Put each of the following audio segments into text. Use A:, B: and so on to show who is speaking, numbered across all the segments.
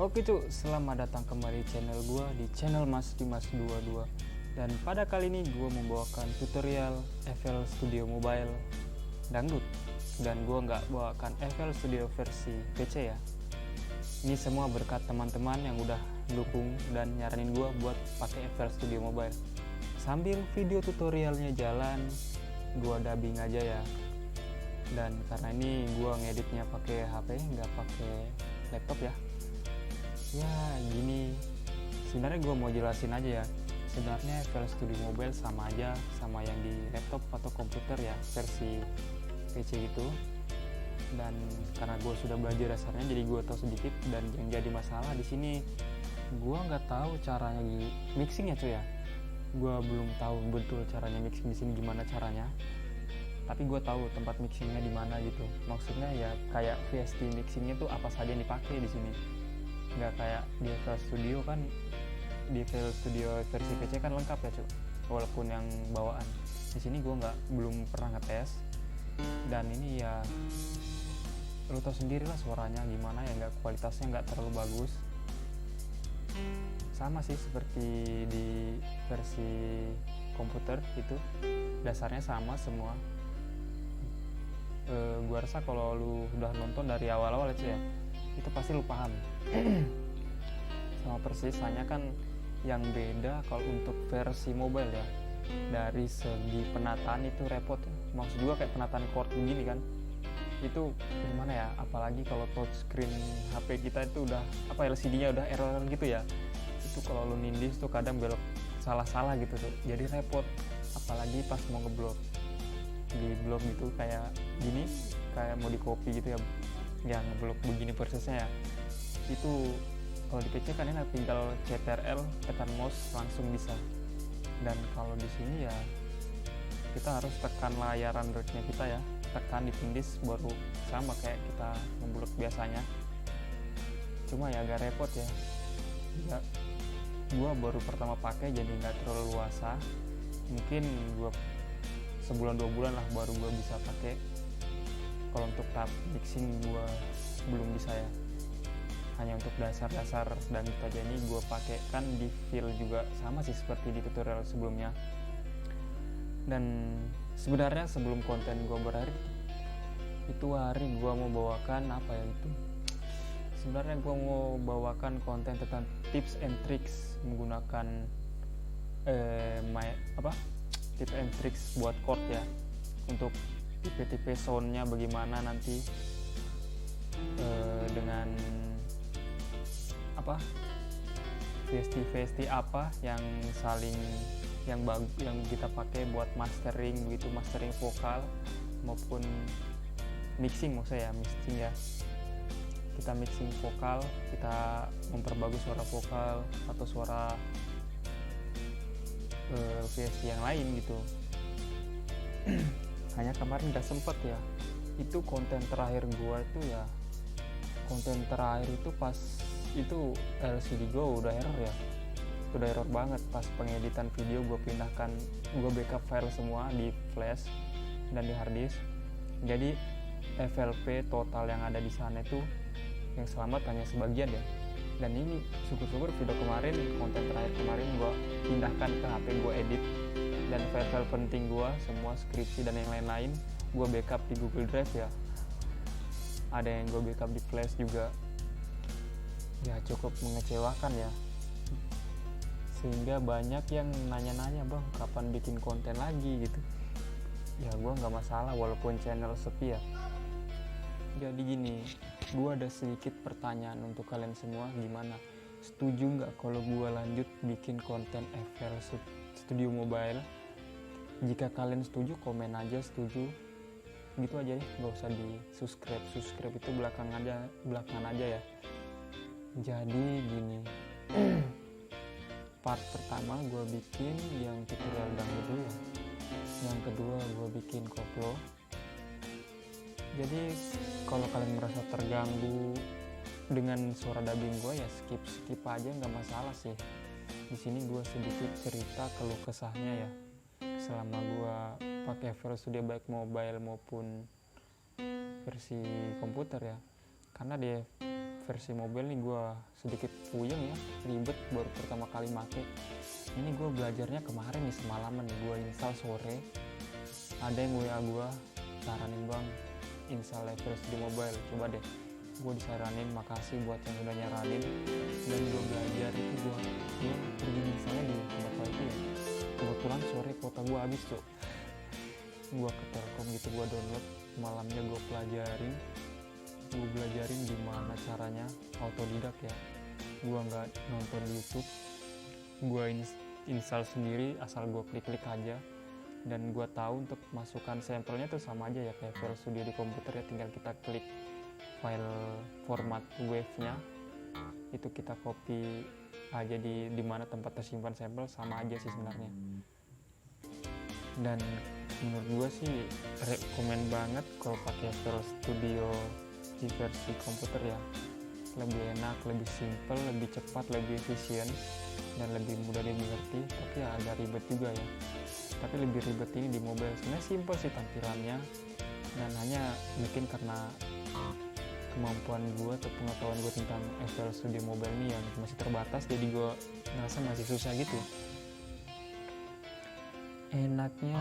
A: Oke cu, selamat datang kembali di channel gue, di channel Mas Dimas 22. Dan pada kali ini gue membawakan tutorial FL Studio Mobile Dangdut. Dan gue nggak bawakan FL Studio versi PC ya. Ini semua berkat teman-teman yang udah dukung dan nyaranin gue buat pakai FL Studio Mobile. Sambil video tutorialnya jalan, gue dubbing aja ya. Dan karena ini gue ngeditnya pakai HP, nggak pakai laptop ya. Ya gini, sebenarnya gue mau jelasin aja ya. Sebenarnya FL Studio Mobile sama aja sama yang di laptop atau komputer ya, versi PC gitu. Dan karena gue sudah belajar dasarnya, jadi gue tahu sedikit. Dan yang jadi masalah di sini, gue nggak tahu caranya mixing ya cuy ya. Gue belum tahu betul caranya mixing di sini gimana caranya. Tapi gue tahu tempat mixingnya di mana gitu. Maksudnya ya kayak VST mixingnya tuh apa saja yang dipakai di sini. Nggak kayak di FL Studio kan, di FL Studio versi PC kan lengkap ya cuy, walaupun yang bawaan. Di sini gue belum pernah ngetes. Dan ini ya lu tau sendiri lah suaranya gimana ya, nggak, kualitasnya nggak terlalu bagus. Sama sih seperti di versi komputer itu, dasarnya sama semua. Gue rasa kalau lu udah nonton dari awal-awal aja ya, itu pasti lu paham. Sama persis, hanya kan yang beda kalau untuk versi mobile ya, dari segi penataan itu repot ya. Maksud juga kayak penataan chord begini kan, itu gimana ya, apalagi kalau touchscreen HP kita itu udah LCD-nya udah error gitu ya. Itu kalau lu nindis tuh kadang belok salah-salah gitu tuh, jadi repot. Apalagi pas mau ngeblok di blok gitu kayak gini, kayak mau di copy gitu ya, yang ngeblok begini persisnya ya. Itu kalau di PC kan enak, tinggal CTRL tekan mouse langsung bisa. Dan kalau di sini ya kita harus tekan layar Androidnya kita ya, tekan di pindis baru sama kayak kita ngeblok biasanya. Cuma ya agak repot ya. Gua baru pertama pakai jadi nggak terlalu luasa. Mungkin gua sebulan 2 bulan lah baru gua bisa pakai. Kalau untuk tab mixing gua belum bisa ya, hanya untuk dasar-dasar. Dan itu aja, ini gue pakai kan di feel juga sama sih seperti di tutorial sebelumnya. Dan sebenarnya sebelum konten gue berakhir itu hari gue mau bawakan sebenarnya gue mau bawakan konten tentang tips and tricks menggunakan tips and tricks buat chord ya, untuk tipe-tipe soundnya bagaimana nanti, dengan VST apa yang yang kita pakai buat mastering begitu, mastering vokal maupun mixing. Maksudnya ya mixing ya, kita mixing vokal, kita memperbagus suara vokal atau suara VST yang lain gitu. Hanya kemarin gak sempet ya, itu konten terakhir gua itu ya, konten terakhir itu pas itu LCD gue udah error ya, udah error banget. Pas pengeditan video gue pindahkan, gue backup file semua di flash dan di harddisk. Jadi FLP total yang ada di sana itu yang selamat hanya sebagian ya. Dan ini syukur-syukur video kemarin, konten terakhir kemarin gue pindahkan ke HP gue edit, dan file-file penting gue semua, skripsi dan yang lain-lain gue backup di Google Drive ya. Ada yang gue backup di flash juga. Ya cukup mengecewakan ya, sehingga banyak yang nanya-nanya, bang kapan bikin konten lagi gitu. Ya gue nggak masalah walaupun channel sepi ya. Jadi gini, gue ada sedikit pertanyaan untuk kalian semua. Gimana, setuju nggak kalau gue lanjut bikin konten FL Studio Mobile? Jika kalian setuju, komen aja setuju gitu aja ya, nggak usah di subscribe itu belakangan aja ya. Jadi gini, part pertama gue bikin yang tutorial dangdut dulu ya, yang kedua gue bikin koplo. Jadi kalau kalian merasa terganggu dengan suara dubbing gue ya skip aja, nggak masalah sih. Di sini gue sedikit cerita keluh kesahnya ya, selama gue pakai FL Studio baik mobile maupun versi komputer ya. Karena di versi mobile nih gue sedikit puyeng ya, ribet baru pertama kali make. Ini gue belajarnya kemarin nih, semalaman nih gue install sore. Ada yang WA gue saranin, bang install FL Studio Mobile, coba deh. Gue disaranin, makasih buat yang udah nyaranin. Dan gue belajar itu, gue pergi misalnya di tempat wifi ya, kebetulan sore kuota gue habis tuh. Gue ke Telkom gitu, gue download, malamnya gue belajarin gimana caranya, autodidak ya. Gue nggak nonton di YouTube, gue install sendiri, asal gue klik-klik aja. Dan gue tahu untuk masukkan sampelnya tuh sama aja ya kayak FL Studio di komputer ya, tinggal kita klik file format wave-nya, itu kita copy aja di mana tempat tersimpan sampel, sama aja sih sebenarnya. Dan menurut gue sih rekomen banget kalau pakai FL Studio di versi komputer ya. Lebih enak, lebih simple, lebih cepat, lebih efisien, dan lebih mudah dimengerti. Tapi ya agak ribet juga ya, tapi lebih ribet ini di mobile. Sebenarnya simple sih tampilannya, dan hanya mungkin karena kemampuan gue atau pengetahuan gue tentang FL Studio Mobile ini yang masih terbatas, jadi gue ngerasa masih susah gitu. Enaknya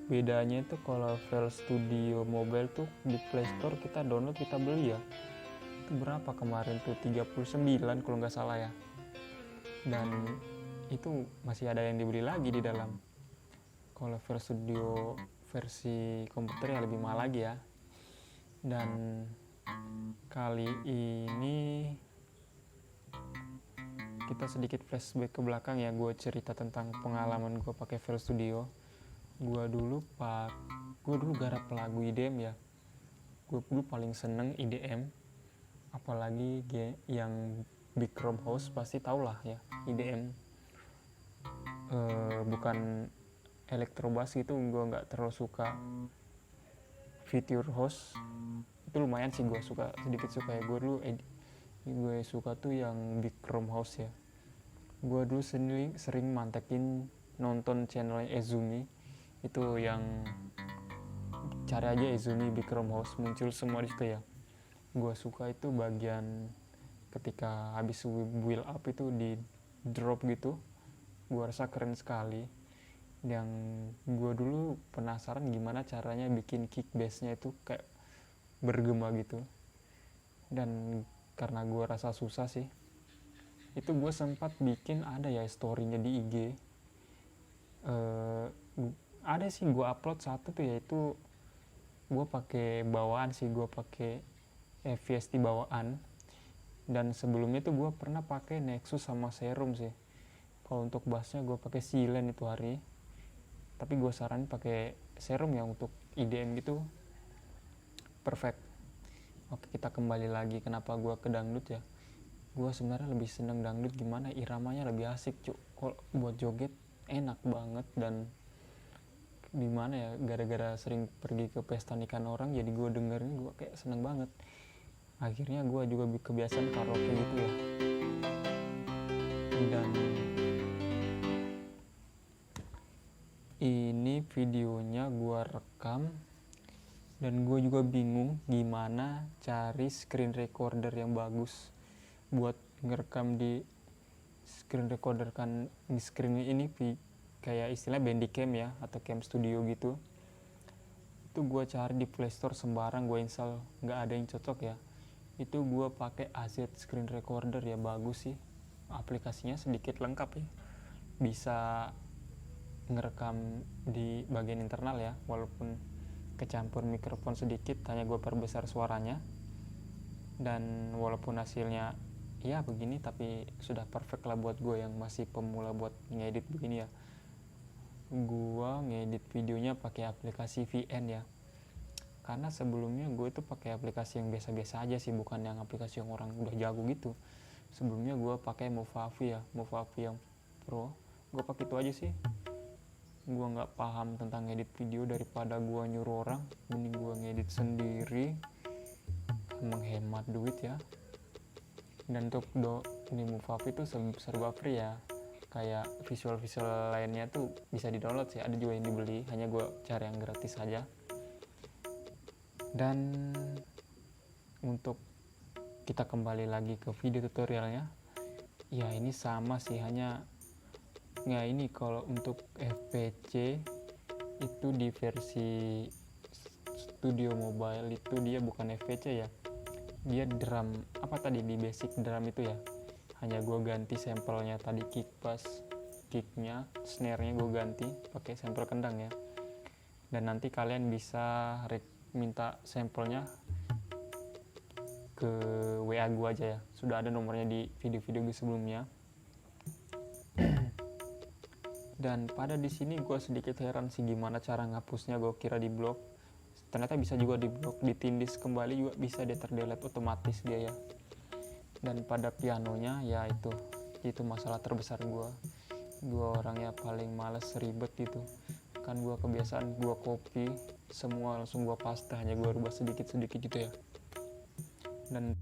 A: bedanya itu kalau FL Studio Mobile tuh di Play Store kita download, kita beli ya, itu berapa kemarin tuh, 39 kalau nggak salah ya. Dan itu masih ada yang dibeli lagi di dalam. Kalau FL Studio versi komputer ya lebih mahal lagi ya. Dan kali ini kita sedikit flashback ke belakang ya, gue cerita tentang pengalaman gue pakai FL Studio. Gue dulu garap lagu IDM ya. Gue dulu paling seneng IDM, apalagi yang Big Room House, pasti tau lah ya IDM. Bukan elektrobass gitu, gue nggak terlalu suka. Future House itu lumayan sih, gue sedikit suka ya. Gue suka tuh yang Big Room House ya. Gue dulu sering mantekin nonton channelnya Ezumi, itu yang cari aja Ezumi Big Room House, muncul semua di situ ya. Gue suka itu bagian ketika habis build up itu di drop gitu, gue rasa keren sekali. Yang gue dulu penasaran gimana caranya bikin kick bass-nya itu kayak bergema gitu. Dan karena gue rasa susah sih, itu gue sempat bikin, ada ya story-nya di IG. Ada sih gue upload satu tuh, yaitu gue pakai bawaan sih, gue pakai FVST bawaan. Dan sebelumnya tuh gue pernah pakai Nexus sama Serum sih. Kalau untuk bassnya gue pakai Silen itu hari, tapi gue saranin pakai Serum ya untuk IDM gitu, perfect. Oke, kita kembali lagi kenapa gue ke dangdut ya. Gue sebenarnya lebih seneng dangdut, gimana iramanya lebih asik cuy. Kalau buat joget enak banget, dan gimana ya, gara-gara sering pergi ke pesta nikahan orang, jadi gue dengerin gue kayak seneng banget. Akhirnya gue juga kebiasaan karaoke gitu ya. Dan ini videonya gue rekam, dan gue juga bingung gimana cari screen recorder yang bagus buat ngerekam di screen recorder. Kan di screen ini kayak istilah Bandicam ya, atau Cam Studio gitu. Itu gue cari di Play Store sembarang gue install, nggak ada yang cocok ya. Itu gue pakai AZ screen recorder ya, bagus sih, aplikasinya sedikit lengkap ya, bisa ngerekam di bagian internal ya, walaupun kecampur mikrofon sedikit, hanya gue perbesar suaranya. Dan walaupun hasilnya ya begini, tapi sudah perfect lah buat gue yang masih pemula buat ngedit begini ya. Gue ngedit videonya pakai aplikasi VN ya, karena sebelumnya gue tuh pakai aplikasi yang biasa-biasa aja sih, bukan yang aplikasi yang orang udah jago gitu. Sebelumnya gue pakai Movavi ya, Movavi yang Pro. Gue pakai itu aja sih. Gue nggak paham tentang ngedit video, daripada gue nyuruh orang, mending gue ngedit sendiri, menghemat duit ya. Dan untuk ini Movavi itu serba free ya, kayak visual lainnya tuh bisa di download sih, ada juga yang dibeli, hanya gue cari yang gratis aja. Dan untuk kita kembali lagi ke video tutorialnya. Ya ini sama sih, hanya nggak ini kalau untuk FPC itu di versi Studio Mobile itu dia bukan FPC ya, dia drum apa tadi di basic drum itu ya. Hanya gue ganti sampelnya tadi kick bass, kicknya, snare-nya gue ganti pakai sampel kendang ya. Dan nanti kalian bisa minta sampelnya ke WA gue aja ya, sudah ada nomornya di video-video gue sebelumnya. Dan pada di sini gue sedikit heran sih gimana cara ngapusnya. Gue kira di blok, ternyata bisa juga di blok, ditindis kembali juga bisa, dia terdelete otomatis dia ya. Dan pada pianonya ya itu masalah terbesar gue orangnya paling males ribet gitu kan. Gue kebiasaan gue copy semua langsung gue paste, hanya gue rubah sedikit-sedikit gitu ya. Dan